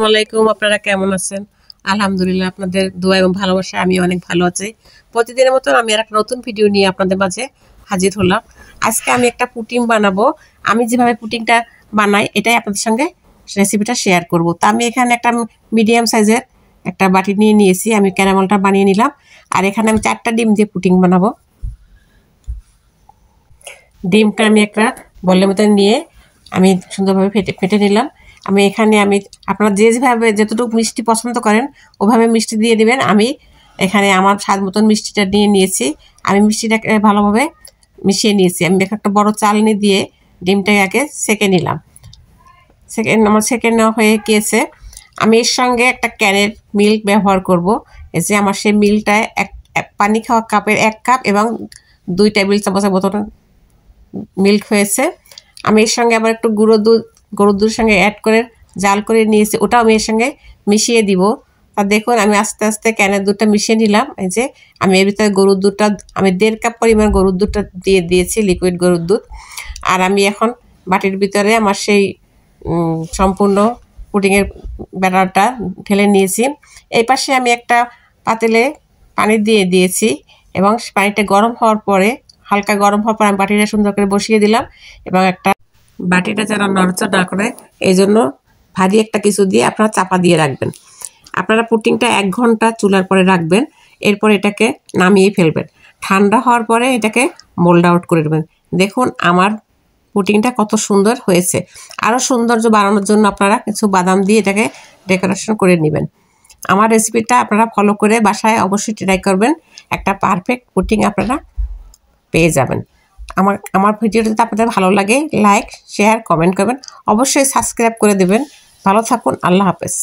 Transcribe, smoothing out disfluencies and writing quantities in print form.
আলাইকুম, আপনারা কেমন আছেন? আলহামদুলিল্লাহ, আপনাদের দোয়া এবং ভালোবাসায় আমি অনেক ভালো আছি। প্রতিদিনের মতন আমি আর একটা নতুন ভিডিও নিয়ে আপনাদের মাঝে হাজির হলাম। আজকে আমি একটা পুডিং বানাবো। আমি যেভাবে পুডিংটা বানাই এটাই আপনাদের সঙ্গে রেসিপিটা শেয়ার করব। তা আমি এখানে একটা মিডিয়াম সাইজের একটা বাটি নিয়ে নিয়েছি, আমি ক্যারামেলটা বানিয়ে নিলাম। আর এখানে আমি 4টা ডিম দিয়ে পুডিং বানাবো। ডিমটা আমি একটা বলের মধ্যে নিয়ে আমি সুন্দরভাবে ফেটে নিলাম। আমি এখানে আপনারা যেভাবে যতটুকু মিষ্টি পছন্দ করেন ওভাবে মিষ্টি দিয়ে দিবেন। আমি এখানে আমার স্বাদ মতন মিষ্টিটা নিয়ে নিয়েছি। আমি মিষ্টিটাকে ভালোভাবে মিশিয়ে নিয়েছি। আমি একটা বড় চালনি দিয়ে ডিমটাকে আগে সেঁকে নিলাম। আমার সেঁকে নেওয়া হয়ে গিয়েছে। আমি এর সঙ্গে একটা ক্যানের মিল্ক ব্যবহার করব। এই যে আমার সেই মিল্কটায় পানি খাওয়া কাপের 1 কাপ এবং 2 টেবিল চামচের মতন মিল্ক হয়েছে। আমি এর সঙ্গে আবার একটু গরুর দুধের সঙ্গে অ্যাড করে জাল করে নিয়েছি, ওটাও আমি এর সঙ্গে মিশিয়ে দিব। আর দেখুন আমি আস্তে আস্তে ক্যানের দুধটা মিশিয়ে নিলাম। এই যে আমি এর ভিতরে গরুর দুধটা আমি 1.5 কাপ পরিমাণ গরুর দুধটা দিয়ে দিয়েছি, লিকুইড গরুর দুধ। আর আমি এখন বাটির ভিতরে আমার সেই সম্পূর্ণ পুডিংয়ের ব্যাটারটা ঢেলে নিয়েছি। এই পাশে আমি একটা পাতিলে পানি দিয়ে দিয়েছি এবং পানিটা গরম হওয়ার পরে হালকা গরম হওয়ার পর আমি বাটিটা সুন্দর করে বসিয়ে দিলাম এবং একটা বাটিটা যেন নড়চড় না করে এই জন্য ভারী একটা কিছু দিয়ে আপনারা চাপা দিয়ে রাখবেন। আপনারা পুডিংটা 1 ঘন্টা চুলার পরে রাখবেন, এরপর এটাকে নামিয়ে ফেলবেন। ঠান্ডা হওয়ার পরে এটাকে মোল্ড আউট করে দেবেন। দেখুন আমার পুডিংটা কত সুন্দর হয়েছে। আরও সৌন্দর্য বাড়ানোর জন্য আপনারা কিছু বাদাম দিয়ে এটাকে ডেকোরেশন করে নেবেন। আমার রেসিপিটা আপনারা ফলো করে বাসায় অবশ্যই ট্রাই করবেন। একটা পারফেক্ট পুডিং আপনারা পেয়ে যাবেন। আমার ভিডিওটা যদি আপনাদের ভালো লাগে লাইক শেয়ার কমেন্ট করবেন, অবশ্যই সাবস্ক্রাইব করে দেবেন। ভালো থাকুন, আল্লাহ হাফেজ।